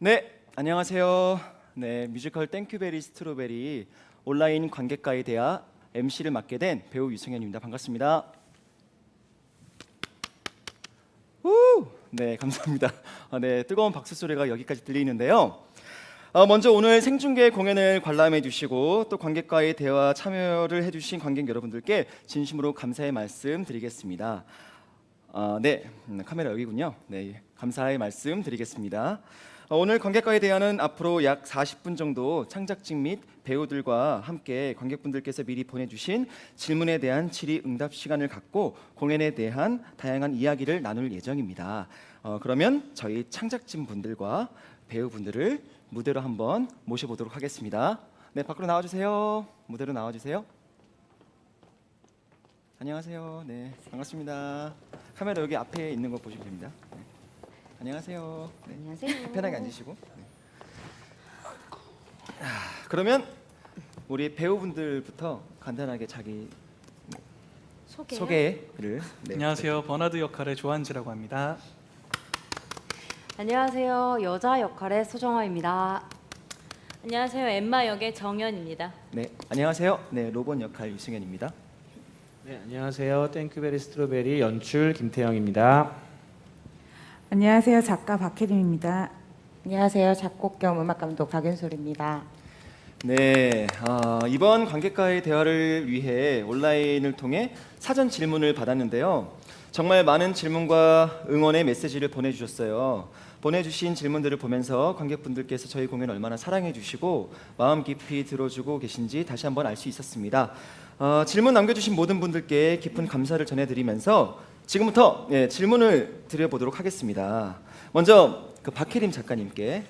네, 안녕하세요. 네, 뮤지컬 땡큐베리 스트로베리 온라인 관객과의 대화 MC를 맡게 된 배우 유승현입니다. 반갑습니다. 우! 네, 감사합니다. 네, 뜨거운 박수 소리가 여기까지 들리는데요. 먼저 오늘 생중계 공연을 관람해 주시고 또 관객과의 대화 참여를 해주신 관객 여러분들께 진심으로 감사의 말씀 드리겠습니다. 네, 카메라 여기군요. 네, 감사의 말씀 드리겠습니다. 오늘 관객과의 대화는 앞으로 약 40분 정도 창작진 및 배우들과 함께 관객분들께서 미리 보내주신 질문에 대한 질의응답 시간을 갖고 공연에 대한 다양한 이야기를 나눌 예정입니다. 그러면 저희 창작진 분들과 배우분들을 무대로 한번 모셔보도록 하겠습니다. 네, 밖으로 나와주세요. 무대로 나와주세요. 안녕하세요. 네, 반갑습니다. 카메라 여기 앞에 있는 거 보시면 됩니다. 네. 안녕하세요. 네. 안녕하세요. 편하게 앉으시고. 네. 그러면 우리 배우분들부터 간단하게 자기 소개를. 네, 안녕하세요. 버나드 역할의 조한지라고 합니다. 안녕하세요. 여자 역할의 소정화입니다. 안녕하세요. 엠마 역의 정연입니다. 네, 안녕하세요. 네, 로봇 역할 유승현입니다. 네, 안녕하세요. 땡큐베리 스트로베리 연출 김태형입니다. 안녕하세요. 작가 박혜림입니다. 안녕하세요. 작곡 겸 음악 감독 박윤솔입니다. 네, 이번 관객과의 대화를 위해 온라인을 통해 사전 질문을 받았는데요. 정말 많은 질문과 응원의 메시지를 보내주셨어요. 보내주신 질문들을 보면서 관객분들께서 저희 공연 얼마나 사랑해 주시고 마음 깊이 들어주고 계신지 다시 한번 알 수 있었습니다. 질문 남겨주신 모든 분들께 깊은 감사를 전해드리면서 지금부터 질문을 드려보도록 하겠습니다. 먼저 박혜림 작가님께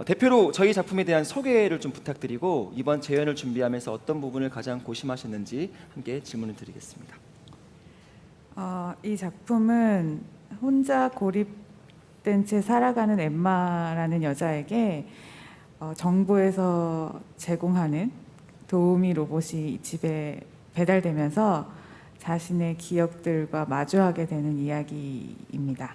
대표로 저희 작품에 대한 소개를 좀 부탁드리고 이번 재연을 준비하면서 어떤 부분을 가장 고심하셨는지 함께 질문을 드리겠습니다. 이 작품은 혼자 고립된 채 살아가는 엠마라는 여자에게 정부에서 제공하는 도우미 로봇이 집에 배달되면서 자신의 기억들과 마주하게 되는 이야기입니다.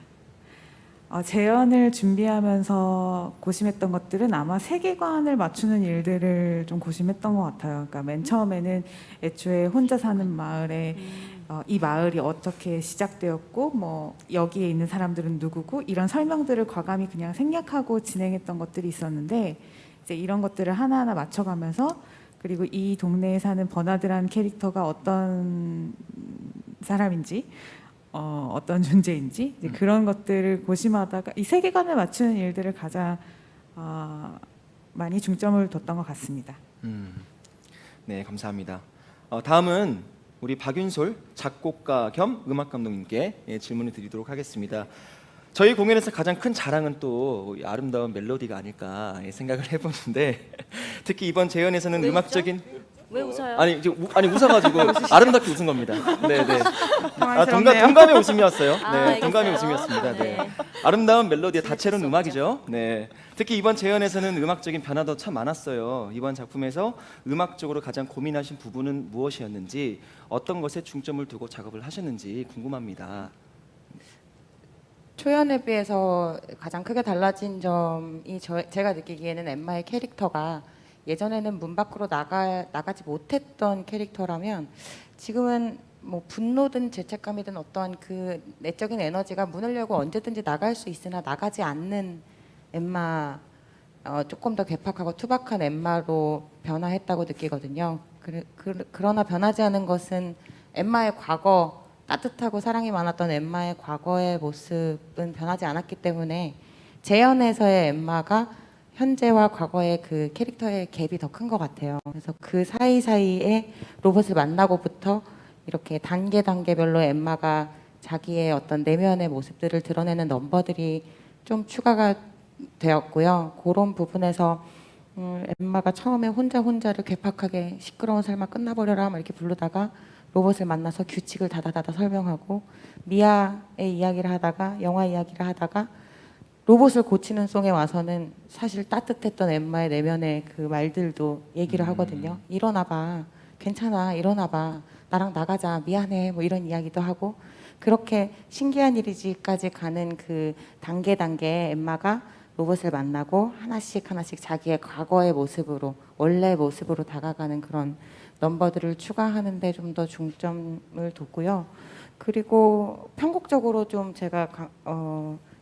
재연을 준비하면서 고심했던 것들은 아마 세계관을 맞추는 일들을 좀 고심했던 것 같아요. 그러니까 맨 처음에는 애초에 혼자 사는 마을에 이 마을이 어떻게 시작되었고 뭐 여기에 있는 사람들은 누구고 이런 설명들을 과감히 그냥 생략하고 진행했던 것들이 있었는데 이제 이런 것들을 하나하나 맞춰가면서 그리고 이 동네에 사는 버나드라는 캐릭터가 어떤 사람인지 어떤 존재인지 이제 그런 것들을 고심하다가 이 세계관을 맞추는 일들을 가장 많이 중점을 뒀던 것 같습니다. 네, 감사합니다. 다음은 우리 박윤솔 작곡가 겸 음악 감독님께 질문을 드리도록 하겠습니다. 저희 공연에서 가장 큰 자랑은 또 아름다운 멜로디가 아닐까 생각을 해보는데 특히 이번 재연에서는 왜 음악적인 왜 웃어요? 아니 웃어가지고 아름답게 웃은 겁니다. 네네. 당황스럽네요. 동감의 웃음이었어요. 네, 알겠어요. 동감의 웃음이었습니다. 네. 네. 아름다운 멜로디의 다채로운 음악이죠. 네. 특히 이번 재연에서는 음악적인 변화도 참 많았어요. 이번 작품에서 음악적으로 가장 고민하신 부분은 무엇이었는지, 어떤 것에 중점을 두고 작업을 하셨는지 궁금합니다. 초연에 비해서 가장 크게 달라진 점이 제가 느끼기에는 엠마의 캐릭터가 예전에는 문 밖으로 나가지 못했던 캐릭터라면 지금은 뭐 분노든 죄책감이든 어떤 그 내적인 에너지가 문을 열고 언제든지 나갈 수 있으나 나가지 않는 엠마, 조금 더 괴팍하고 투박한 엠마로 변화했다고 느끼거든요. 그러나 변하지 않은 것은 엠마의 과거, 따뜻하고 사랑이 많았던 엠마의 과거의 모습은 변하지 않았기 때문에 재연에서의 엠마가 현재와 과거의 그 캐릭터의 갭이 더 큰 것 같아요. 그래서 그 사이사이에 로봇을 만나고부터 이렇게 단계별로 엠마가 자기의 어떤 내면의 모습들을 드러내는 넘버들이 좀 추가가 되었고요. 그런 부분에서 엠마가 처음에 혼자를 괴팍하게 시끄러운 삶아 끝나버려라 막 이렇게 부르다가 로봇을 만나서 규칙을 다다다다 설명하고 미아의 이야기를 하다가 영화 이야기를 하다가 로봇을 고치는 송에 와서는 사실 따뜻했던 엠마의 내면의 그 말들도 얘기를 하거든요. 일어나봐, 괜찮아, 일어나봐, 나랑 나가자, 미안해, 뭐 이런 이야기도 하고 그렇게 신기한 일이지까지 가는 그 단계 엠마가 로봇을 만나고 하나씩 하나씩 자기의 과거의 모습으로 원래 모습으로 다가가는 그런 넘버들을 추가하는 데 좀 더 중점을 뒀고요. 그리고 편곡적으로 좀 제가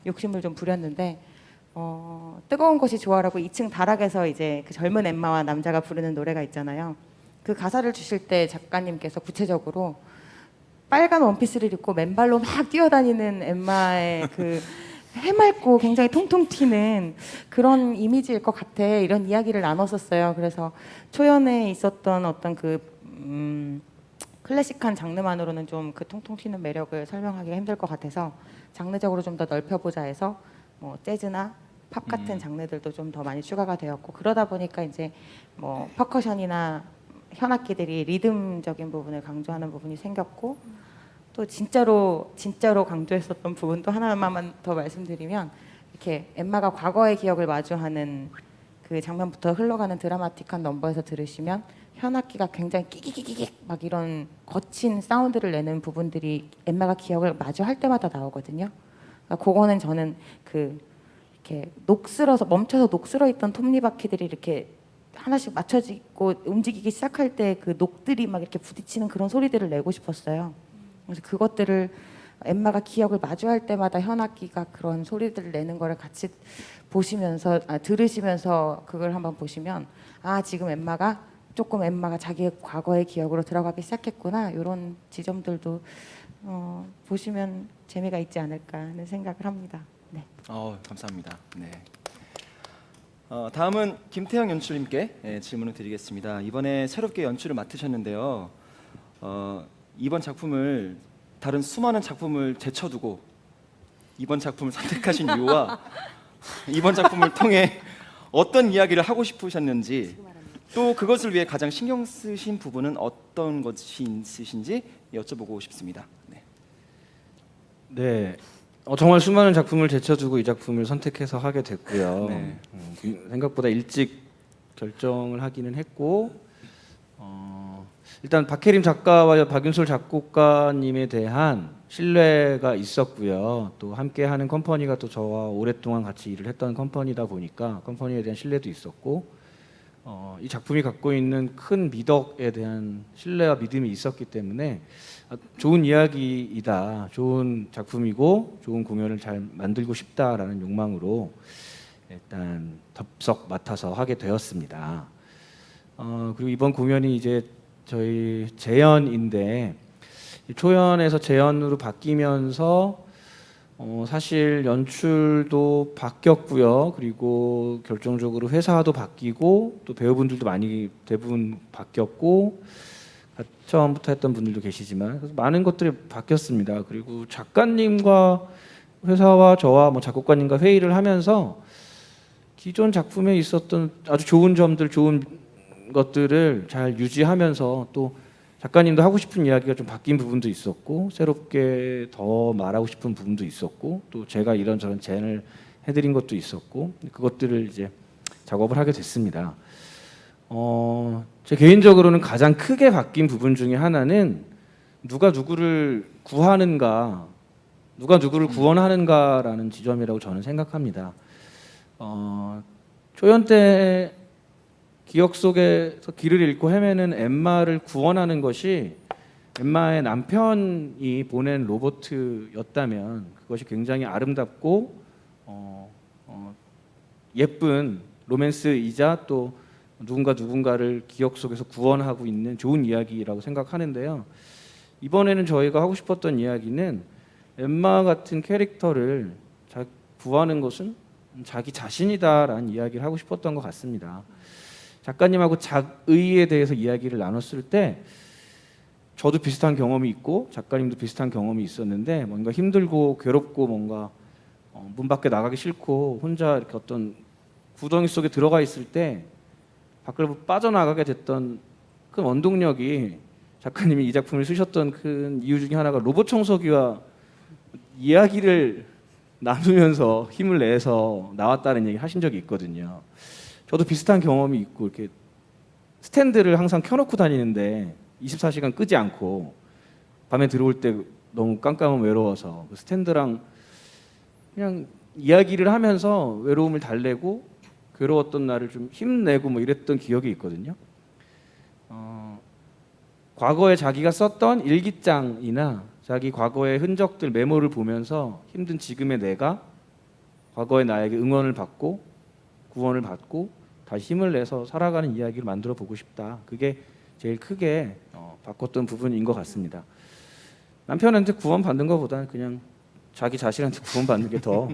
욕심을 좀 부렸는데 뜨거운 것이 좋아라고 2층 다락에서 이제 그 젊은 엠마와 남자가 부르는 노래가 있잖아요. 그 가사를 주실 때 작가님께서 구체적으로 빨간 원피스를 입고 맨발로 막 뛰어다니는 엠마의 그 해맑고 굉장히 통통 튀는 그런 이미지일 것 같아, 이런 이야기를 나눴었어요. 그래서 초연에 있었던 어떤 그 클래식한 장르만으로는 좀 그 통통 튀는 매력을 설명하기가 힘들 것 같아서 장르적으로 좀 더 넓혀보자 해서 뭐 재즈나 팝 같은 장르들도 좀 더 많이 추가가 되었고, 그러다 보니까 이제 뭐 퍼커션이나 현악기들이 리듬적인 부분을 강조하는 부분이 생겼고, 또 진짜로 강조했었던 부분도 하나만 더 말씀드리면, 이렇게 엠마가 과거의 기억을 마주하는 그 장면부터 흘러가는 드라마틱한 넘버에서 들으시면 현악기가 굉장히 끼기기기기 막 이런 거친 사운드를 내는 부분들이 엠마가 기억을 마주할 때마다 나오거든요. 그러니까 그거는 저는 그 이렇게 멈춰서 녹슬어 있던 톱니바퀴들이 이렇게 하나씩 맞춰지고 움직이기 시작할 때 그 녹들이 막 이렇게 부딪히는 그런 소리들을 내고 싶었어요. 그래서 그것들을 엠마가 기억을 마주할 때마다 현악기가 그런 소리들을 내는 거를 같이 보시면서 들으시면서 그걸 한번 보시면, 지금 엠마가 자기의 과거의 기억으로 들어가기 시작했구나, 이런 지점들도 보시면 재미가 있지 않을까 하는 생각을 합니다. 네. 감사합니다. 네. 다음은 김태형 연출님께 질문을 드리겠습니다. 이번에 새롭게 연출을 맡으셨는데요. 이번 작품을 다른 수많은 작품을 제쳐두고 이번 작품을 선택하신 이유와 이번 작품을 통해 어떤 이야기를 하고 싶으셨는지, 또 그것을 위해 가장 신경 쓰신 부분은 어떤 것이 있으신지 여쭤보고 싶습니다. 네. 네, 정말 수많은 작품을 제쳐두고 이 작품을 선택해서 하게 됐고요. 네. 생각보다 일찍 결정을 하기는 했고, 일단 박혜림 작가와 박윤솔 작곡가님에 대한 신뢰가 있었고요. 또 함께하는 컴퍼니가 또 저와 오랫동안 같이 일을 했던 컴퍼니다 보니까 컴퍼니에 대한 신뢰도 있었고, 이 작품이 갖고 있는 큰 미덕에 대한 신뢰와 믿음이 있었기 때문에 좋은 이야기이다, 좋은 작품이고 좋은 공연을 잘 만들고 싶다라는 욕망으로 일단 덥석 맡아서 하게 되었습니다. 그리고 이번 공연이 이제 저희 재연인데, 초연에서 재연으로 바뀌면서 사실 연출도 바뀌었고요. 그리고 결정적으로 회사도 바뀌고 또 배우분들도 대부분 바뀌었고, 처음부터 했던 분들도 계시지만 그래서 많은 것들이 바뀌었습니다. 그리고 작가님과 회사와 저와 작곡가님과 회의를 하면서 기존 작품에 있었던 아주 좋은 점들, 좋은 것들을 잘 유지하면서, 또 작가님도 하고 싶은 이야기가 좀 바뀐 부분도 있었고, 새롭게 더 말하고 싶은 부분도 있었고, 또 제가 이런저런 제안을 해드린 것도 있었고, 그것들을 이제 작업을 하게 됐습니다. 제 개인적으로는 가장 크게 바뀐 부분 중에 하나는 누가 누구를 구하는가, 누가 누구를 구원하는가라는 지점이라고 저는 생각합니다. 초연 때 기억 속에서 길을 잃고 헤매는 엠마를 구원하는 것이 엠마의 남편이 보낸 로봇이었다면 그것이 굉장히 아름답고 예쁜 로맨스이자 또 누군가를 기억 속에서 구원하고 있는 좋은 이야기라고 생각하는데요. 이번에는 저희가 하고 싶었던 이야기는 엠마 같은 캐릭터를 구하는 것은 자기 자신이다라는 이야기를 하고 싶었던 것 같습니다. 작가님하고 작의에 대해서 이야기를 나눴을 때 저도 비슷한 경험이 있고 작가님도 비슷한 경험이 있었는데, 뭔가 힘들고 괴롭고 뭔가 문 밖에 나가기 싫고 혼자 이렇게 어떤 구덩이 속에 들어가 있을 때 밖으로 빠져나가게 됐던 큰 원동력이, 작가님이 이 작품을 쓰셨던 큰 이유 중에 하나가 로봇 청소기와 이야기를 나누면서 힘을 내서 나왔다는 얘기 하신 적이 있거든요. 저도 비슷한 경험이 있고, 이렇게 스탠드를 항상 켜놓고 다니는데 24시간 끄지 않고 밤에 들어올 때 너무 깜깜하고 외로워서 그 스탠드랑 그냥 이야기를 하면서 외로움을 달래고 괴로웠던 날을 좀 힘내고 뭐 이랬던 기억이 있거든요. 과거에 자기가 썼던 일기장이나 자기 과거의 흔적들 메모를 보면서 힘든 지금의 내가 과거의 나에게 응원을 받고 구원을 받고 다시 힘을 내서 살아가는 이야기를 만들어 보고 싶다. 그게 제일 크게 바꿨던 부분인 것 같습니다. 남편한테 구원 받는 것보다는 그냥 자기 자신한테 구원 받는 게 더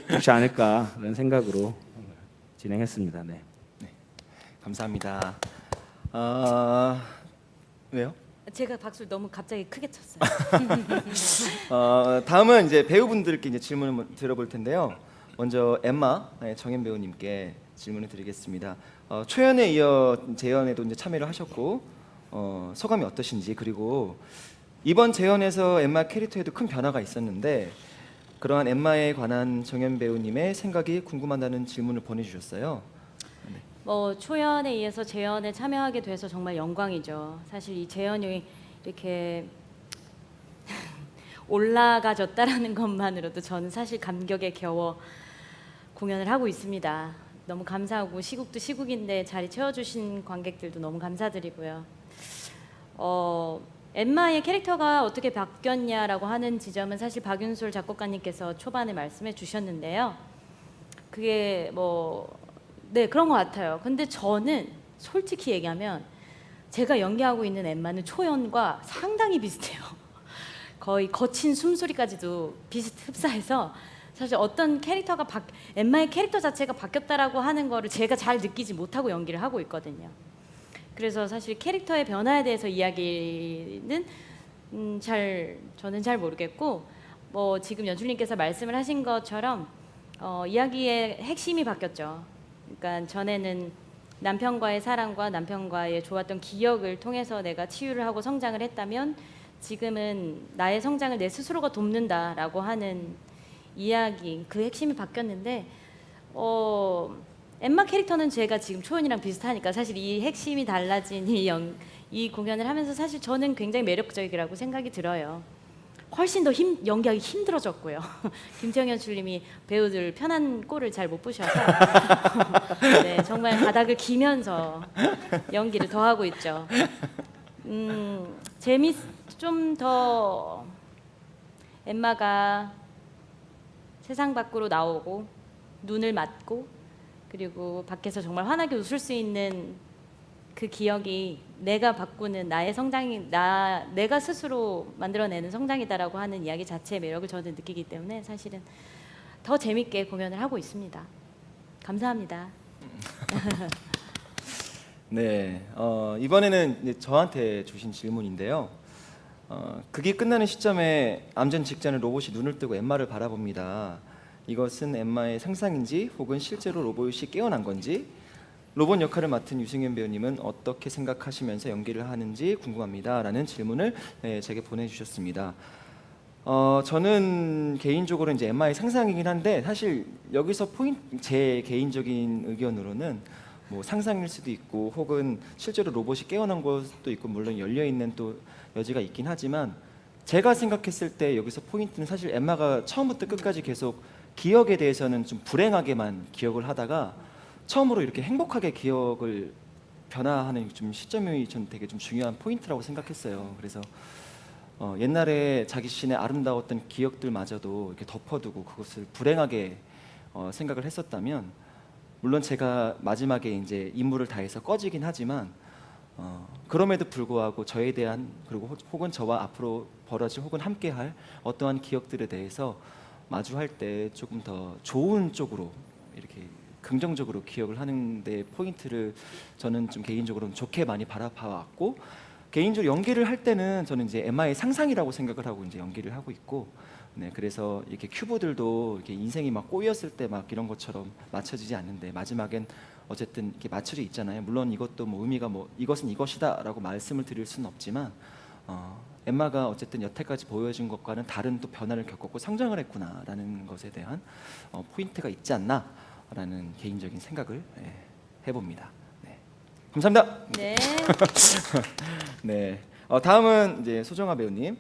좋지 않을까라는 생각으로 진행했습니다. 네. 감사합니다. 왜요? 제가 박수를 너무 갑자기 크게 쳤어요. 다음은 이제 배우분들께 이제 질문을 드려볼 텐데요. 먼저 엠마 정연 배우님께 질문을 드리겠습니다. 초연에 이어 재연에도 이제 참여를 하셨고 소감이 어떠신지, 그리고 이번 재연에서 엠마 캐릭터에도 큰 변화가 있었는데 그러한 엠마에 관한 정연 배우님의 생각이 궁금하다는 질문을 보내주셨어요. 뭐 초연에 의해서 재연에 참여하게 돼서 정말 영광이죠. 사실 이 재연이 이렇게 올라가졌다라는 것만으로도 저는 사실 감격에 겨워 공연을 하고 있습니다. 너무 감사하고 시국도 시국인데 자리 채워주신 관객들도 너무 감사드리고요. 엠마의 캐릭터가 어떻게 바뀌었냐라고 하는 지점은 사실 박윤솔 작곡가님께서 초반에 말씀해 주셨는데요. 그게 네, 그런 것 같아요. 근데 저는 솔직히 얘기하면 제가 연기하고 있는 엠마는 초연과 상당히 비슷해요. 거의 거친 숨소리까지도 흡사해서 사실 어떤 캐릭터가 엠마의 캐릭터 자체가 바뀌었다라고 하는 거를 제가 잘 느끼지 못하고 연기를 하고 있거든요. 그래서 사실 캐릭터의 변화에 대해서 이야기는 저는 잘 모르겠고, 지금 연출님께서 말씀을 하신 것처럼 이야기의 핵심이 바뀌었죠. 그러니까 전에는 남편과의 사랑과 남편과의 좋았던 기억을 통해서 내가 치유를 하고 성장을 했다면 지금은 나의 성장을 내 스스로가 돕는다라고 하는 이야기, 그 핵심이 바뀌었는데 엠마 캐릭터는 제가 지금 초연이랑 비슷하니까 사실 이 핵심이 달라진 이 공연을 하면서 사실 저는 굉장히 매력적이라고 생각이 들어요. 훨씬 더 연기하기 힘들어졌고요. 김태형 연출님이 배우들 편한 꼴을 잘 못 보셔서 네, 정말 바닥을 기면서 연기를 더 하고 있죠. 좀 더 엠마가 세상 밖으로 나오고 눈을 맞고 그리고 밖에서 정말 환하게 웃을 수 있는 그 기억이 내가 바꾸는 나의 성장이 내가 스스로 만들어내는 성장이다라고 하는 이야기 자체의 매력을 저는 느끼기 때문에 사실은 더 재밌게 공연을 하고 있습니다. 감사합니다. 네, 이번에는 이제 저한테 주신 질문인데요. 극이 끝나는 시점에 암전 직전에 로봇이 눈을 뜨고 엠마를 바라봅니다. 이것은 엠마의 상상인지 혹은 실제로 로봇이 깨어난 건지, 로봇 역할을 맡은 유승현 배우님은 어떻게 생각하시면서 연기를 하는지 궁금합니다 라는 질문을 제게 보내주셨습니다. 저는 개인적으로 이제 엠마의 상상이긴 한데 사실 여기서 제 개인적인 의견으로는 뭐 상상일 수도 있고 혹은 실제로 로봇이 깨어난 것도 있고 물론 열려있는 또 여지가 있긴 하지만 제가 생각했을 때 여기서 포인트는 사실 엠마가 처음부터 끝까지 계속 기억에 대해서는 좀 불행하게만 기억을 하다가 처음으로 이렇게 행복하게 기억을 변화하는 좀 시점이 전 되게 좀 중요한 포인트라고 생각했어요. 그래서 옛날에 자기 자신의 아름다웠던 기억들마저도 이렇게 덮어두고 그것을 불행하게 생각을 했었다면 물론 제가 마지막에 이제 임무를 다해서 꺼지긴 하지만 그럼에도 불구하고 저에 대한 그리고 혹은 저와 앞으로 벌어질 혹은 함께할 어떠한 기억들에 대해서 마주할 때 조금 더 좋은 쪽으로 이렇게 긍정적으로 기억을 하는데 포인트를 저는 좀 개인적으로는 좋게 많이 바라봐왔고 개인적으로 연기를 할 때는 저는 이제 엠마의 상상이라고 생각을 하고 이제 연기를 하고 있고 네 그래서 이렇게 큐브들도 이렇게 인생이 막 꼬였을 때 막 이런 것처럼 맞춰지지 않는데 마지막엔 어쨌든 이렇게 맞춰져 있잖아요. 물론 이것도 뭐 의미가 뭐 이것은 이것이다라고 말씀을 드릴 수는 없지만 엠마가 어쨌든 여태까지 보여준 것과는 다른 또 변화를 겪었고 성장을 했구나라는 것에 대한 포인트가 있지 않나라는 개인적인 생각을 해봅니다. 네. 감사합니다. 네. 네. 다음은 이제 소정아 배우님.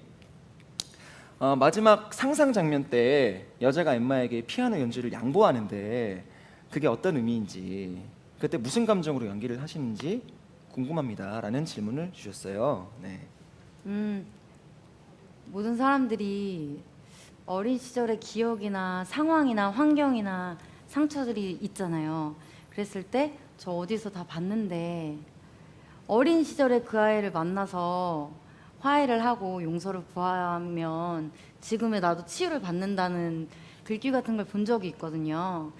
마지막 상상 장면 때 여자가 엠마에게 피아노 연주를 양보하는데 그게 어떤 의미인지, 그때 무슨 감정으로 연기를 하시는지 궁금합니다라는 질문을 주셨어요. 네. 모든 사람들이 어린 시절의 기억이나 상황이나 환경이나 상처들이 있잖아요. 그랬을 때 저 어디서 다 봤는데 어린 시절에 그 아이를 만나서 화해를 하고 용서를 구하면 지금의 나도 치유를 받는다는 글귀 같은 걸 본 적이 있거든요.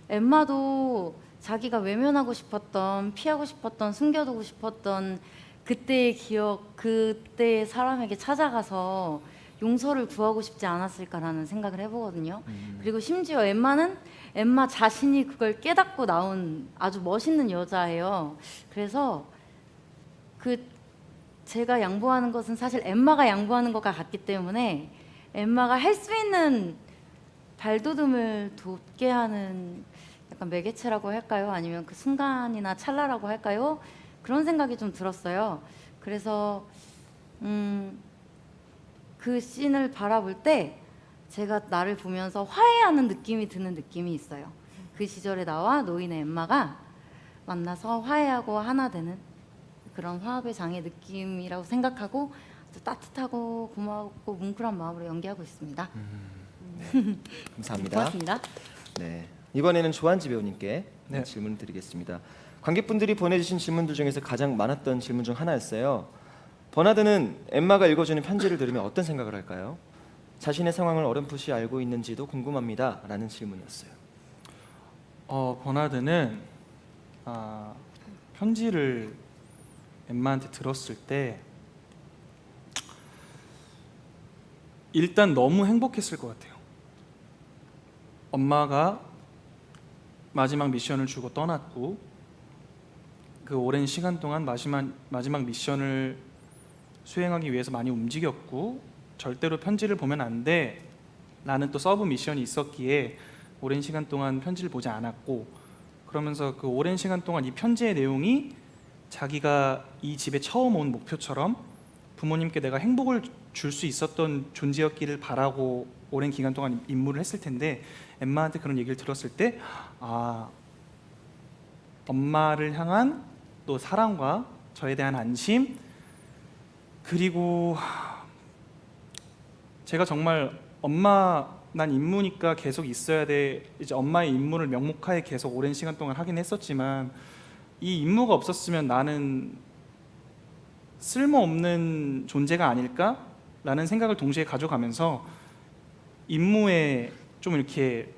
엠마도 자기가 외면하고 싶었던, 피하고 싶었던, 숨겨두고 싶었던 그때의 기억, 그때의 사람에게 찾아가서 용서를 구하고 싶지 않았을까라는 생각을 해보거든요. 그리고 심지어 엠마는 엠마 자신이 그걸 깨닫고 나온 아주 멋있는 여자예요. 그래서 제가 양보하는 것은 사실 엠마가 양보하는 것과 같기 때문에 엠마가 할 수 있는 발돋움을 돋게 하는 약간 매개체라고 할까요? 아니면 그 순간이나 찰나라고 할까요? 그런 생각이 좀 들었어요. 그래서 그 씬을 바라볼 때 제가 나를 보면서 화해하는 느낌이 드는 느낌이 있어요. 그 시절에 나와 노인의 엠마가 만나서 화해하고 하나 되는 그런 화합의 장의 느낌이라고 생각하고 아주 따뜻하고 고맙고 뭉클한 마음으로 연기하고 있습니다. 감사합니다. 고맙습니다. 네. 이번에는 조한지 배우님께 네. 질문을 드리겠습니다. 관객분들이 보내주신 질문들 중에서 가장 많았던 질문 중 하나였어요. 버나드는 엠마가 읽어주는 편지를 들으면 어떤 생각을 할까요? 자신의 상황을 어렴풋이 알고 있는지도 궁금합니다. 라는 질문이었어요. 버나드는 편지를 엠마한테 들었을 때 일단 너무 행복했을 것 같아요. 엄마가 마지막 미션을 주고 떠났고 그 오랜 시간 동안 마지막 미션을 수행하기 위해서 많이 움직였고 절대로 편지를 보면 안 돼. 나는 또 서브 미션이 있었기에 오랜 시간 동안 편지를 보지 않았고, 그러면서 그 오랜 시간 동안 이 편지의 내용이 자기가 이 집에 처음 온 목표처럼 부모님께 내가 행복을 줄 수 있었던 존재였기를 바라고 오랜 기간 동안 임무를 했을 텐데 엠마한테 그런 얘기를 들었을 때 엄마를 향한 또 사랑과 저에 대한 안심, 그리고 제가 정말 난 임무니까 계속 있어야 돼, 이제 엄마의 임무를 명목하에 계속 오랜 시간 동안 하긴 했었지만 이 임무가 없었으면 나는 쓸모없는 존재가 아닐까라는 생각을 동시에 가져가면서 임무에 좀 이렇게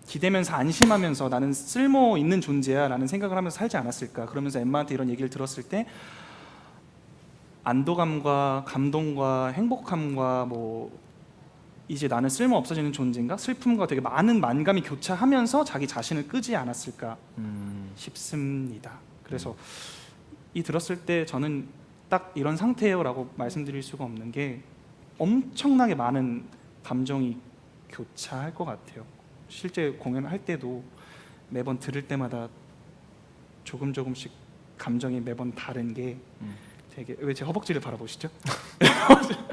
기대면서 안심하면서 나는 쓸모 있는 존재야 라는 생각을 하면서 살지 않았을까. 그러면서 엠마한테 이런 얘기를 들었을 때 안도감과 감동과 행복함과 이제 나는 쓸모 없어지는 존재인가, 슬픔과 되게 많은 만감이 교차하면서 자기 자신을 끄지 않았을까 싶습니다. 그래서 이 들었을 때 저는 딱 이런 상태예요라고 말씀드릴 수가 없는 게 엄청나게 많은 감정이 교차할 것 같아요. 실제 공연할 때도 매번 들을 때마다 조금씩 감정이 매번 다른 게 되게, 왜 제 허벅지를 바라보시죠?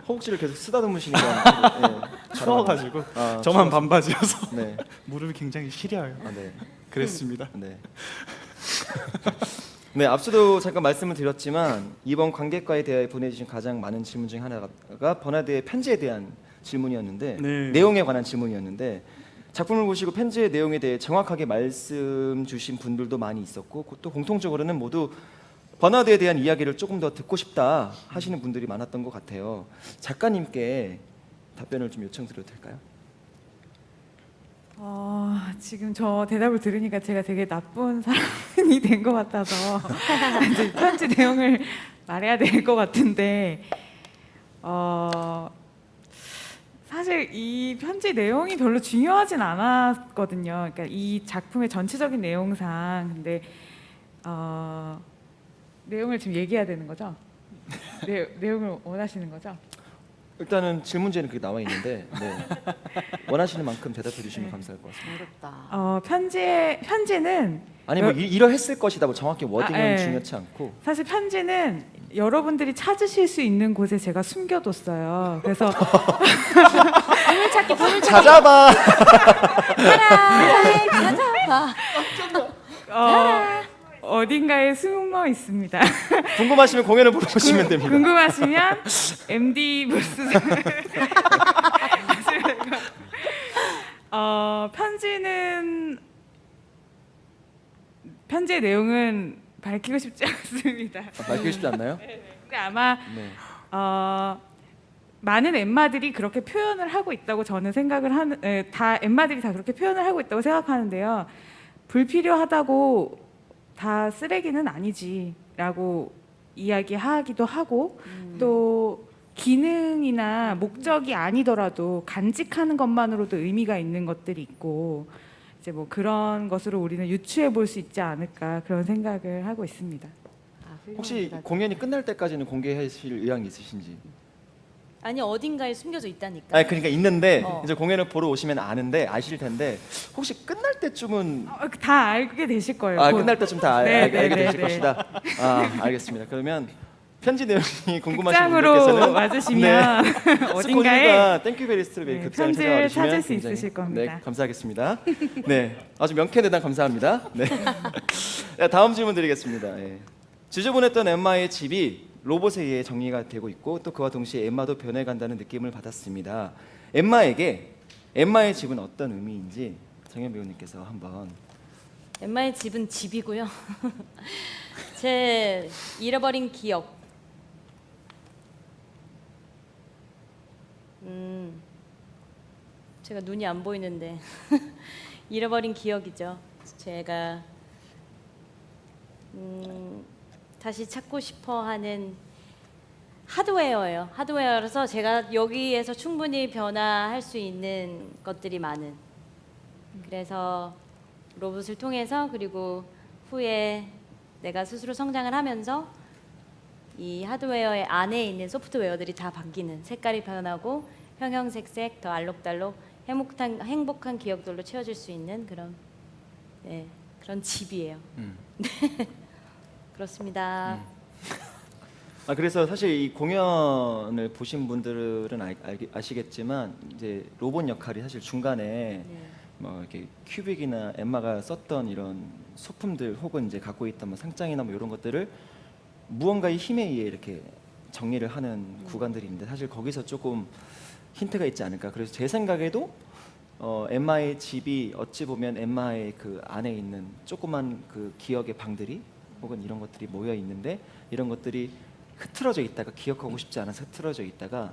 허벅지를 계속 쓰다듬으시니까 네, 추워가지고 저만 추워서. 반바지여서 네. 무릎이 굉장히 시려요. 네. 그랬습니다. 네. 네, 앞서도 잠깐 말씀을 드렸지만 이번 관객과의 대화에 보내주신 가장 많은 질문 중 하나가 버나드의 편지에 대한 질문이었는데 네. 내용에 관한 질문이었는데 작품을 보시고 편지의 내용에 대해 정확하게 말씀 주신 분들도 많이 있었고 또 공통적으로는 모두 버나드에 대한 이야기를 조금 더 듣고 싶다 하시는 분들이 많았던 것 같아요. 작가님께 답변을 좀 요청드려도 될까요? 지금 저 대답을 들으니까 제가 되게 나쁜 사람이 된 것 같아서 이제 편지 내용을 말해야 될 것 같은데 사실 이 편지 내용이 별로 중요하진 않았거든요. 그러니까 이 작품의 전체적인 내용상. 근데 내용을 지금 얘기해야 되는 거죠? 내용을 원하시는 거죠? 일단은 질문지에는 그게 나와 있는데 네. 원하시는 만큼 대답해 주시면 감사할 것 같습니다. 어렵다. 편지는 아니 이러했을 것이다 정확히 워딩은 네. 중요치 않고 사실 편지는 여러분들이 찾으실 수 있는 곳에 제가 숨겨뒀어요. 그래서 찾아봐. 찾아봐. 어딘가에 숨어 있습니다. 궁금하시면 공연을 보러 오시면 됩니다. 궁금하시면 MD 부스 편지의 내용은 밝히고 싶지 않습니다. 밝히고 싶지 않나요? 근데 아마 네. 많은 엠마들이 그렇게 표현을 하고 있다고 저는 생각을 하는 다 엠마들이 다 그렇게 표현을 하고 있다고 생각하는데요. 불필요하다고 다 쓰레기는 아니지라고 이야기하기도 하고 또 기능이나 목적이 아니더라도 간직하는 것만으로도 의미가 있는 것들이 있고 이제 뭐 그런 것으로 우리는 유추해 볼 수 있지 않을까 그런 생각을 하고 있습니다. 혹시 공연이 끝날 때까지는 공개하실 의향이 있으신지? 아니 어딘가에 숨겨져 있다니까. 아, 그러니까 있는데 어. 이제 공연을 보러 오시면 아실 텐데 혹시 끝날 때쯤은 다 알게 되실 거예요. 아 곧. 끝날 때쯤 다 네, 알게 네, 되실 네, 것이다. 아 알겠습니다. 그러면 편지 내용이 궁금하신 극장으로 분들께서는 와주시면 어딘가에 스코니가 땡큐베리 스트로베이 네, 극장을 편지를 찾아와 찾을 주시면 수 굉장히 있으실 겁니다. 네, 감사하겠습니다. 네, 아주 명쾌대단 감사합니다. 네. 네, 다음 질문 드리겠습니다. 예. 지저분했던 엠마의 집이 로봇에 의해 정리가 되고 있고 또 그와 동시에 엠마도 변해간다는 느낌을 받았습니다. 엠마에게 엠마의 집은 어떤 의미인지 정현 배우님께서 한번. 엠마의 집은 집이고요. 제 잃어버린 기억. 제가 눈이 안 보이는데 잃어버린 기억이죠. 제가 다시 찾고 싶어하는 하드웨어예요. 하드웨어라서 제가 여기에서 충분히 변화할 수 있는 것들이 많은. 그래서 로봇을 통해서 그리고 후에 내가 스스로 성장을 하면서 이 하드웨어의 안에 있는 소프트웨어들이 다 바뀌는, 색깔이 변하고 형형색색 더 알록달록 행복한 기억들로 채워질 수 있는 그런 그런 집이에요. 그렇습니다. 아 그래서 사실 이 공연을 보신 분들은 아시겠지만 이제 로봇 역할이 사실 중간에 네. 뭐 이렇게 큐빅이나 엠마가 썼던 이런 소품들 혹은 이제 갖고 있던 뭐 상장이나 뭐 이런 것들을 무언가의 힘에 의해 이렇게 정리를 하는 구간들이 있는데 사실 거기서 조금 힌트가 있지 않을까. 그래서 제 생각에도 엠마의 집이 어찌 보면 엠마의 그 안에 있는 조그만 그 기억의 방들이 혹은 이런 것들이 모여 있는데 이런 것들이 흐트러져 있다가 기억하고 싶지 않아서 흐트러져 있다가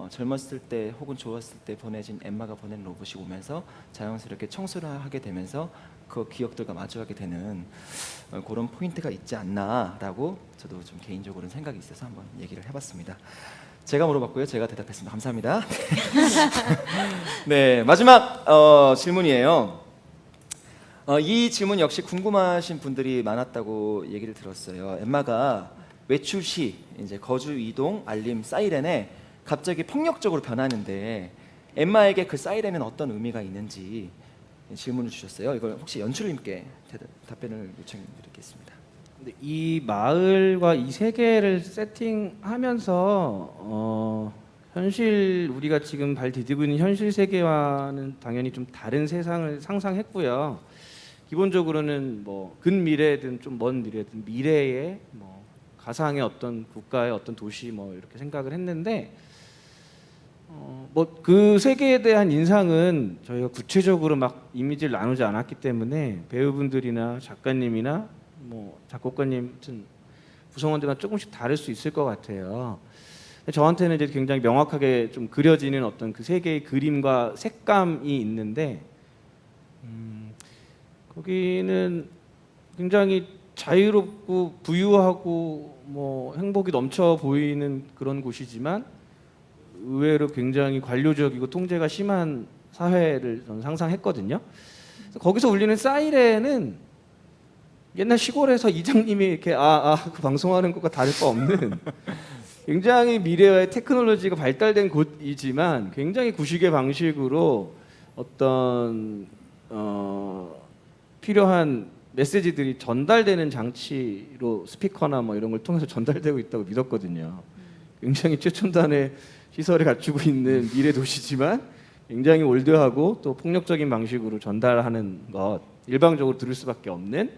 젊었을 때 혹은 좋았을 때 보내진 엠마가 보낸 로봇이 오면서 자연스럽게 청소를 하게 되면서 그 기억들과 마주하게 되는 그런 포인트가 있지 않나라고 저도 좀 개인적으로는 생각이 있어서 한번 얘기를 해봤습니다. 제가 물어봤고요. 제가 대답했습니다. 감사합니다. 네, 마지막 질문이에요. 이 질문 역시 궁금하신 분들이 많았다고 얘기를 들었어요. 엠마가 외출 시 이제 거주 이동 알림 사이렌에 갑자기 폭력적으로 변하는데 엠마에게 그 사이렌은 어떤 의미가 있는지 질문을 주셨어요. 이걸 혹시 연출님께 답변을 요청드리겠습니다. 근데 이 마을과 이 세계를 세팅하면서 현실 우리가 지금 발 디디고 있는 현실 세계와는 당연히 좀 다른 세상을 상상했고요. 기본적으로는 뭐 근미래든 좀 먼 미래든 미래의 뭐 가상의 어떤 국가의 어떤 도시 뭐 이렇게 생각을 했는데 뭐 그 세계에 대한 인상은 저희가 구체적으로 막 이미지를 나누지 않았기 때문에 배우분들이나 작가님이나 뭐 작곡가님 같은 구성원들과 조금씩 다를 수 있을 것 같아요. 저한테는 이제 굉장히 명확하게 좀 그려지는 어떤 그 세계의 그림과 색감이 있는데 거기는 굉장히 자유롭고 부유하고 뭐 행복이 넘쳐 보이는 그런 곳이지만 의외로 굉장히 관료적이고 통제가 심한 사회를 저는 상상했거든요. 그래서 거기서 울리는 사이렌은 옛날 시골에서 이장님이 이렇게 그 방송하는 것과 다를 바 없는 굉장히 미래의 테크놀로지가 발달된 곳이지만 굉장히 구식의 방식으로 어떤 필요한 메시지들이 전달되는 장치로 스피커나 뭐 이런 걸 통해서 전달되고 있다고 믿었거든요. 굉장히 최첨단의 시설을 갖추고 있는 미래 도시지만 굉장히 올드하고 또 폭력적인 방식으로 전달하는 것, 일방적으로 들을 수밖에 없는.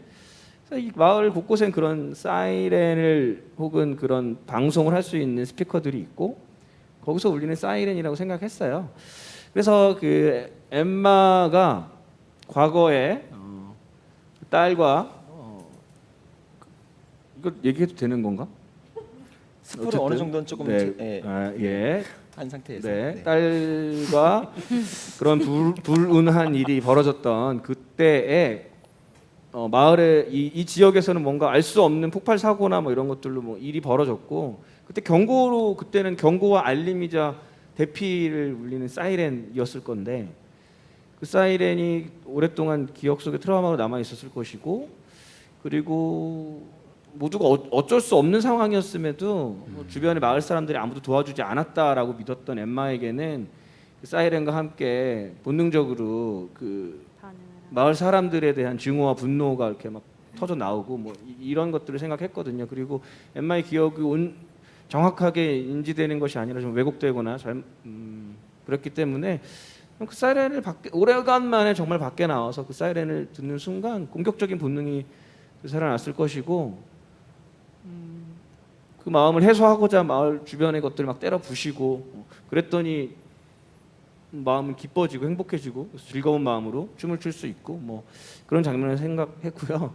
그래서 이 마을 곳곳엔 그런 사이렌을 혹은 그런 방송을 할 수 있는 스피커들이 있고 거기서 울리는 사이렌이라고 생각했어요. 그래서 그 엠마가 과거에 딸과 이거 얘기해도 되는 건가? 스포를 어쨌든, 어느 정도는 조금 네, 예, 한 상태에서 네, 네. 딸과 그런 불운한 일이 벌어졌던 그때에 마을에 이 지역에서는 뭔가 알 수 없는 폭발 사고나 뭐 이런 것들로 뭐 일이 벌어졌고 그때 경고로 그때는 경고와 알림이자 대피를 울리는 사이렌이었을 건데 그 사이렌이 오랫동안 기억 속에 트라우마로 남아 있었을 것이고 그리고 모두가 어쩔 수 없는 상황이었음에도 뭐 주변의 마을 사람들이 아무도 도와주지 않았다라고 믿었던 엠마에게는 그 사이렌과 함께 본능적으로 그 마을 사람들에 대한 증오와 분노가 이렇게 막 터져 나오고 뭐 이런 것들을 생각했거든요. 그리고 엠마의 기억이 정확하게 인지되는 것이 아니라 좀 왜곡되거나 그랬기 때문에 그 사이렌을 오래간만에 정말 밖에 나와서 그 사이렌을 듣는 순간 공격적인 본능이 살아났을 것이고 그 마음을 해소하고자 마을 주변의 것들 막 때려 부시고 그랬더니 마음은 기뻐지고 행복해지고 즐거운 마음으로 춤을 출 수 있고 뭐 그런 장면을 생각했고요.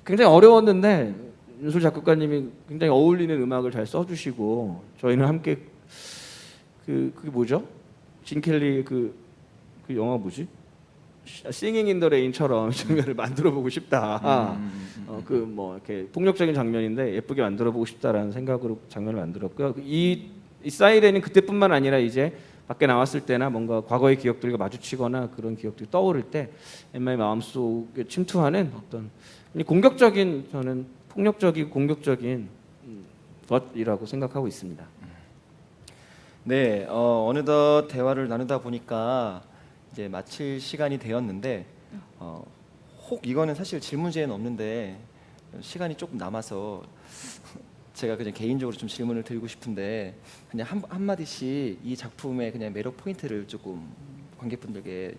굉장히 어려웠는데 윤솔 작곡가님이 굉장히 어울리는 음악을 잘 써주시고 저희는 함께 그게 뭐죠? 진 켈리 그 영화 뭐지? 싱잉 인 더 레인처럼 장면을 만들어 보고 싶다. 그 뭐 이렇게 폭력적인 장면인데 예쁘게 만들어 보고 싶다라는 생각으로 장면을 만들었고요. 이 사이렌은 그때뿐만 아니라 이제 밖에 나왔을 때나 뭔가 과거의 기억들과 마주치거나 그런 기억들이 떠오를 때 엠마의 마음속에 침투하는 어떤 공격적인 저는 폭력적이고 공격적인 것이라고 생각하고 있습니다. 네, 어느덧 대화를 나누다 보니까 이제 마칠 시간이 되었는데 혹 이거는 사실 질문지에는 없는데 시간이 조금 남아서 제가 그냥 개인적으로 좀 질문을 드리고 싶은데 그냥 한 마디씩 이 작품의 그냥 매력 포인트를 조금 관객분들께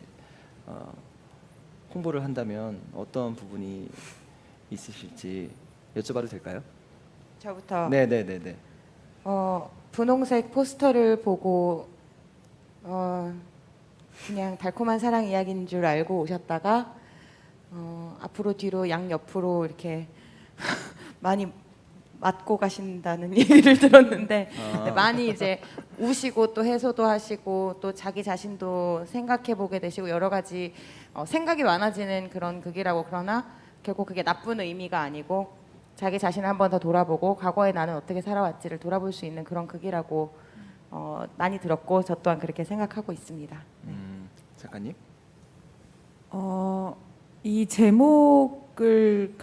홍보를 한다면 어떤 부분이 있으실지 여쭤봐도 될까요? 저부터. 네. 분홍색 포스터를 보고 그냥 달콤한 사랑 이야기인 줄 알고 오셨다가 앞으로 뒤로 양옆으로 이렇게 많이 맞고 가신다는 얘기를 들었는데 네, 많이 이제 우시고 또 해소도 하시고 또 자기 자신도 생각해 보게 되시고 여러 가지 생각이 많아지는 그런 극이라고. 그러나 결국 그게 나쁜 의미가 아니고 자기 자신을 한 번 더 돌아보고 과거에 나는 어떻게 살아왔지를 돌아볼 수 있는 그런 극이라고 많이 들었고 저 또한 그렇게 생각하고 있습니다. 작가님? 이 제목을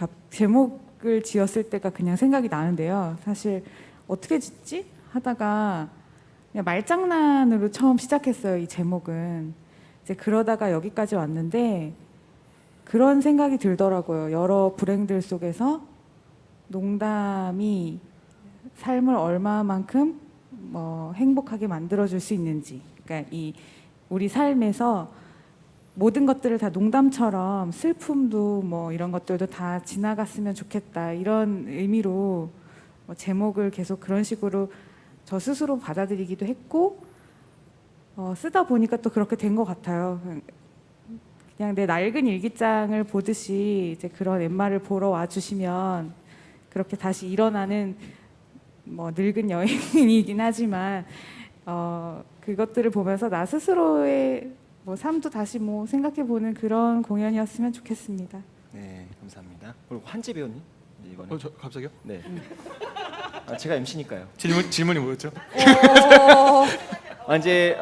지었을 때가 그냥 생각이 나는데요. 사실 어떻게 짓지? 하다가 그냥 말장난으로 처음 시작했어요. 이 제목은. 이제 그러다가 여기까지 왔는데 그런 생각이 들더라고요. 여러 불행들 속에서 농담이 삶을 얼마만큼 행복하게 만들어줄 수 있는지. 그러니까 이 우리 삶에서 모든 것들을 다 농담처럼 슬픔도 뭐 이런 것들도 다 지나갔으면 좋겠다 이런 의미로 제목을 계속 그런 식으로 저 스스로 받아들이기도 했고 쓰다 보니까 또 그렇게 된 것 같아요. 그냥 내 낡은 일기장을 보듯이 이제 그런 엠마를 보러 와주시면 그렇게 다시 일어나는 뭐 늙은 여인이긴 하지만 그것들을 보면서 나 스스로의 뭐 삶도 다시 뭐 생각해보는 그런 공연이었으면 좋겠습니다. 네, 감사합니다. 그리고 환지 배우님 이번에. 저 갑자기요? 네. 제가 MC니까요. 질문이 뭐였죠? 이제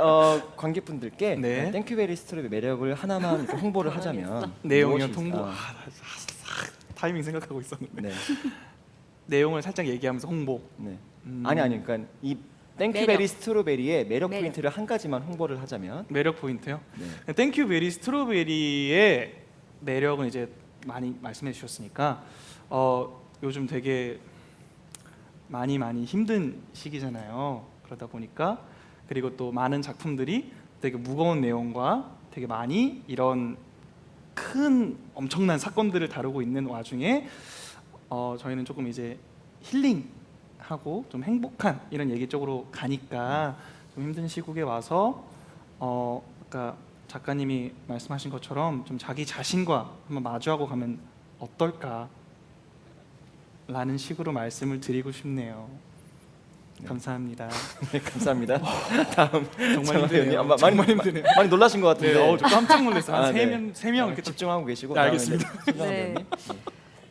관객분들께 네. 땡큐베리 스토리의 매력을 하나만 이렇게 홍보를 하자면 내용이요, 무엇이 통보. 있을까? 타이밍 생각하고 있었는데. 네. 내용을 살짝 얘기하면서 홍보. 네. 아니 그러니까 이 땡큐베리 매력. 스트로베리의 매력 매력. 포인트를 한 가지만 홍보를 하자면 매력 포인트요? 네. 땡큐베리 스트로베리의 매력은 이제 많이 말씀해 주셨으니까 요즘 되게 많이 힘든 시기잖아요. 그러다 보니까 그리고 또 많은 작품들이 되게 무거운 내용과 되게 많이 이런 큰 엄청난 사건들을 다루고 있는 와중에 저희는 조금 이제 힐링하고 좀 행복한 이런 얘기 쪽으로 가니까 좀 힘든 시국에 와서 아까 작가님이 말씀하신 것처럼 좀 자기 자신과 한번 마주하고 가면 어떨까 라는 식으로 말씀을 드리고 싶네요. 감사합니다. 네, 감사합니다. 다음 정말 힘드네요. 많이, 정말 힘드네요. 많이 놀라신 것 같은데. 네, 저 깜짝 놀랐어요. 한 네. 세 명 이렇게 이렇게 집중하고 계시고. 네, 알겠습니다. 네.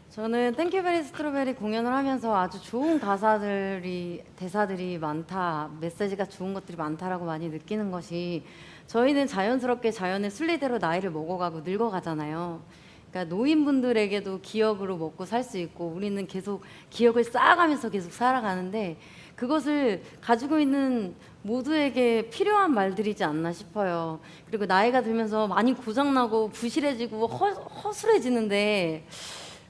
저는 땡큐베리 스트로베리 공연을 하면서 아주 좋은 대사들이 많다, 메시지가 좋은 것들이 많다라고 많이 느끼는 것이, 저희는 자연스럽게 자연의 순리대로 나이를 먹어가고 늙어가잖아요. 그러니까 노인분들에게도 기억으로 먹고 살 수 있고, 우리는 계속 기억을 쌓아가면서 계속 살아가는데, 그것을 가지고 있는 모두에게 필요한 말들이지 않나 싶어요. 그리고 나이가 들면서 많이 고장나고 부실해지고 허술해지는데,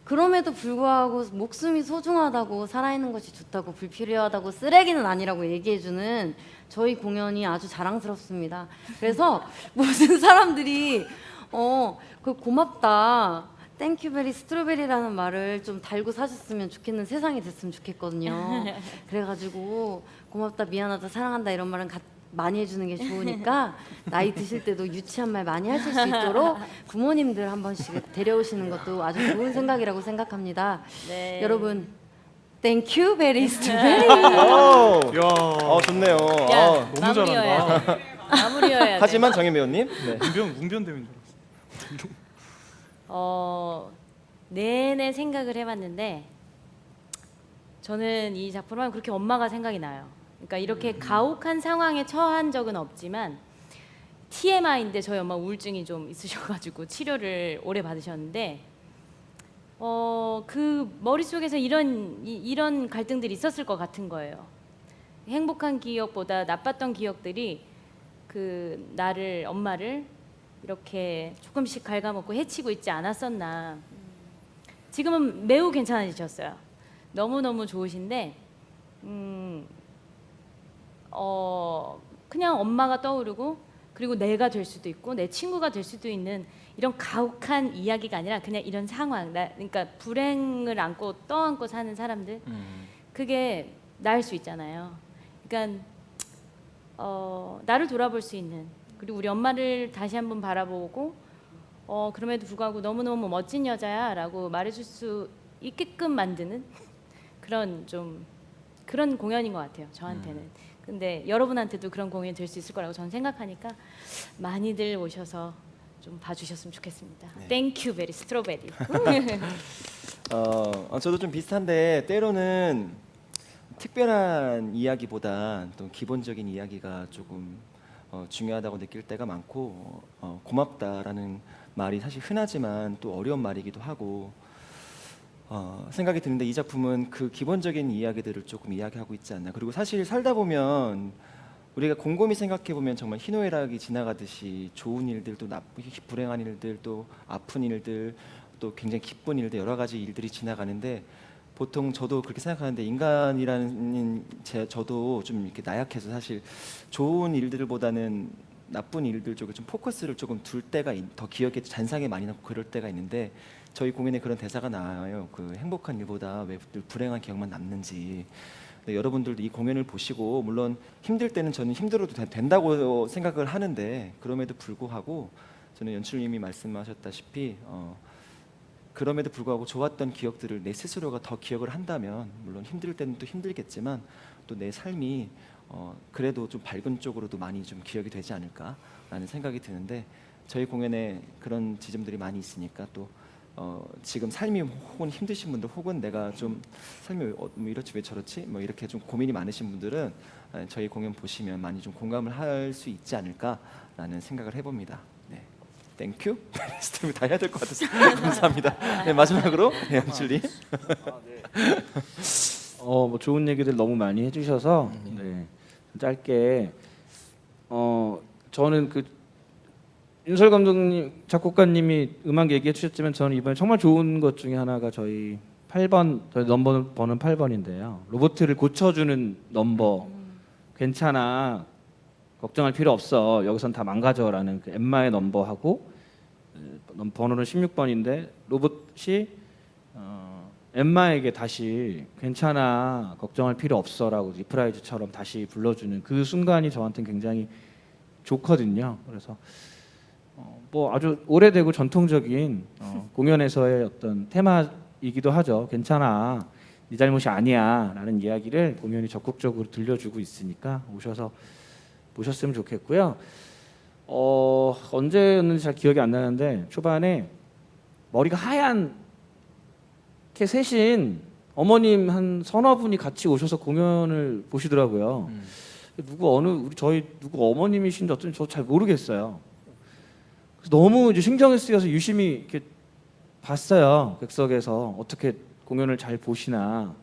그럼에도 불구하고 목숨이 소중하다고, 살아있는 것이 좋다고, 불필요하다고, 쓰레기는 아니라고 얘기해주는 저희 공연이 아주 자랑스럽습니다. 그래서 모든 사람들이 그 고맙다, 땡큐베리 스트로베리라는 말을 좀 달고 사셨으면 좋겠는 세상이 됐으면 좋겠거든요. 그래가지고 고맙다, 미안하다, 사랑한다 이런 말은 많이 해주는 게 좋으니까 나이 드실 때도 유치한 말 많이 하실 수 있도록 부모님들 한 번씩 데려오시는 것도 아주 좋은 생각이라고 생각합니다. 네. 여러분, 땡큐베리 스트로베리. 야, 좋네요. 야, 너무 마무리여야 돼. 마무리여야 돼. 하지만 정현 배우님, 네. 웅변 대회인 줄 알았어. 내내 생각을 해봤는데 저는 이 작품을 하면 그렇게 엄마가 생각이 나요. 그러니까 이렇게 가혹한 상황에 처한 적은 없지만, TMI인데 저희 엄마 우울증이 좀 있으셔가지고 치료를 오래 받으셨는데 그 머릿속에서 이런 갈등들이 있었을 것 같은 거예요. 행복한 기억보다 나빴던 기억들이 엄마를 이렇게 조금씩 갉아먹고 해치고 있지 않았었나. 지금은 매우 괜찮아지셨어요. 너무너무 좋으신데 그냥 엄마가 떠오르고, 그리고 내가 될 수도 있고 내 친구가 될 수도 있는 이런 가혹한 이야기가 아니라 그냥 이런 상황, 그러니까 불행을 떠안고 사는 사람들, 그게 나을 수 있잖아요. 그러니까 나를 돌아볼 수 있는, 그리고 우리 엄마를 다시 한번 바라보고 그럼에도 불구하고 너무너무 멋진 여자야 라고 말해줄 수 있게끔 만드는 그런 공연인 것 같아요, 저한테는. 근데 여러분한테도 그런 공연이 될 수 있을 거라고 저는 생각하니까 많이들 오셔서 좀 봐주셨으면 좋겠습니다. 땡큐 베리 스트로베리. 저도 좀 비슷한데, 때로는 특별한 이야기보다 또 기본적인 이야기가 조금 중요하다고 느낄 때가 많고, 고맙다라는 말이 사실 흔하지만 또 어려운 말이기도 하고 생각이 드는데, 이 작품은 그 기본적인 이야기들을 조금 이야기하고 있지 않나. 그리고 사실 살다 보면 우리가 곰곰이 생각해 보면 정말 희노애락이 지나가듯이 좋은 일들도 불행한 일들, 또 아픈 일들, 또 굉장히 기쁜 일들, 여러 가지 일들이 지나가는데, 보통 저도 그렇게 생각하는데, 인간이라는 저도 좀 이렇게 나약해서 사실 좋은 일들보다는 나쁜 일들 쪽에 좀 포커스를 조금 둘 때가 더 기억에 잔상에 많이 남고 그럴 때가 있는데, 저희 공연에 그런 대사가 나와요. 그 행복한 일보다 왜 불행한 기억만 남는지. 네, 여러분들도 이 공연을 보시고, 물론 힘들 때는 저는 힘들어도 된다고 생각을 하는데, 그럼에도 불구하고 저는 연출님이 말씀하셨다시피 그럼에도 불구하고 좋았던 기억들을 내 스스로가 더 기억을 한다면, 물론 힘들 때는 또 힘들겠지만 또 내 삶이 그래도 좀 밝은 쪽으로도 많이 좀 기억이 되지 않을까라는 생각이 드는데, 저희 공연에 그런 지점들이 많이 있으니까, 또 지금 삶이 혹은 힘드신 분들, 혹은 내가 좀 삶이 뭐 이렇지 왜 저렇지 뭐 이렇게 좀 고민이 많으신 분들은 저희 공연 보시면 많이 좀 공감을 할 수 있지 않을까라는 생각을 해봅니다. 네, 땡큐. 스트리밍 다 해야 될 것 같아서 감사합니다. 네, 마지막으로 연출님. 뭐 좋은 얘기들 너무 많이 해주셔서 짧게 저는 윤설 감독님, 작곡가님이 음악 얘기해 주셨지만 저는 이번에 정말 좋은 것 중에 하나가 저희 8번, 저희 넘버는 8번인데요. 로봇을 고쳐주는 넘버. 괜찮아, 걱정할 필요 없어, 여기선 다 망가져라는 그 엠마의 넘버하고 번호는 16번인데 로봇이 엠마에게 다시 괜찮아, 걱정할 필요 없어라고 리프라이즈처럼 다시 불러주는 그 순간이 저한테는 굉장히 좋거든요. 그래서 뭐 아주 오래되고 전통적인 공연에서의 어떤 테마이기도 하죠. 괜찮아, 네 잘못이 아니야라는 이야기를 공연이 적극적으로 들려주고 있으니까 오셔서 보셨으면 좋겠고요. 언제였는지 잘 기억이 안 나는데 초반에 머리가 하얀 이렇게 세신 어머님 한 서너 분이 같이 오셔서 공연을 보시더라고요. 누구 어머님이신지 어쩐지 저 잘 모르겠어요. 그래서 너무 이제 신경이 쓰여서 유심히 이렇게 봤어요. 객석에서 어떻게 공연을 잘 보시나.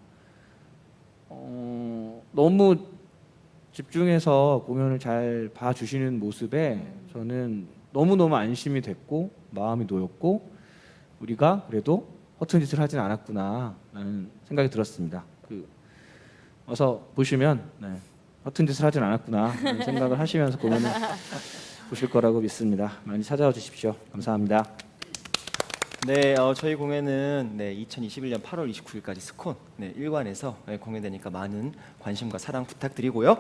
너무 집중해서 공연을 잘 봐주시는 모습에 저는 너무너무 안심이 됐고 마음이 놓였고 우리가 그래도 허튼 짓을 하진 않았구나라는 생각이 들었습니다. 어서 보시면 허튼 짓을 하진 않았구나라는 생각을 하시면서 공연을 보실 거라고 믿습니다. 많이 찾아와 주십시오. 감사합니다. 네, 저희 공연은 2021년 8월 29일까지 스콘 1관에서 공연되니까 많은 관심과 사랑 부탁드리고요.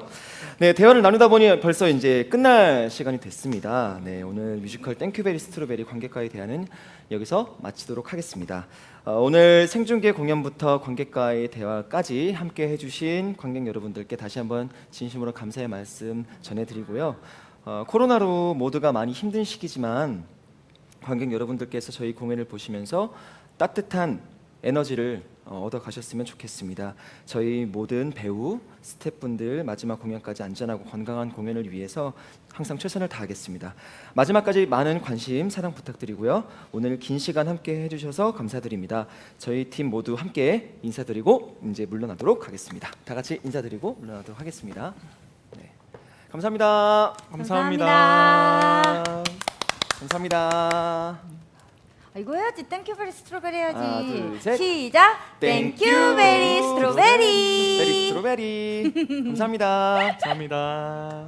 네, 대화를 나누다 보니 벌써 이제 끝날 시간이 됐습니다. 네, 오늘 뮤지컬 땡큐베리 스트로베리 관객과의 대화는 여기서 마치도록 하겠습니다. 오늘 생중계 공연부터 관객과의 대화까지 함께 해주신 관객 여러분들께 다시 한번 진심으로 감사의 말씀 전해드리고요. 코로나로 모두가 많이 힘든 시기지만 관객 여러분들께서 저희 공연을 보시면서 따뜻한 에너지를 얻어 가셨으면 좋겠습니다. 저희 모든 배우, 스태프분들 마지막 공연까지 안전하고 건강한 공연을 위해서 항상 최선을 다하겠습니다. 마지막까지 많은 관심, 사랑 부탁드리고요. 오늘 긴 시간 함께 해주셔서 감사드립니다. 저희 팀 모두 함께 인사드리고 이제 물러나도록 하겠습니다. 다 같이 인사드리고 물러나도록 하겠습니다. 네. 감사합니다. 감사합니다. 감사합니다. 이거 해야지. 땡큐베리 스트로베리 해야지. 하나, 둘, 셋. 시작. 땡큐베리 스트로베리. 베리 스트로베리. 감사합니다. 감사합니다.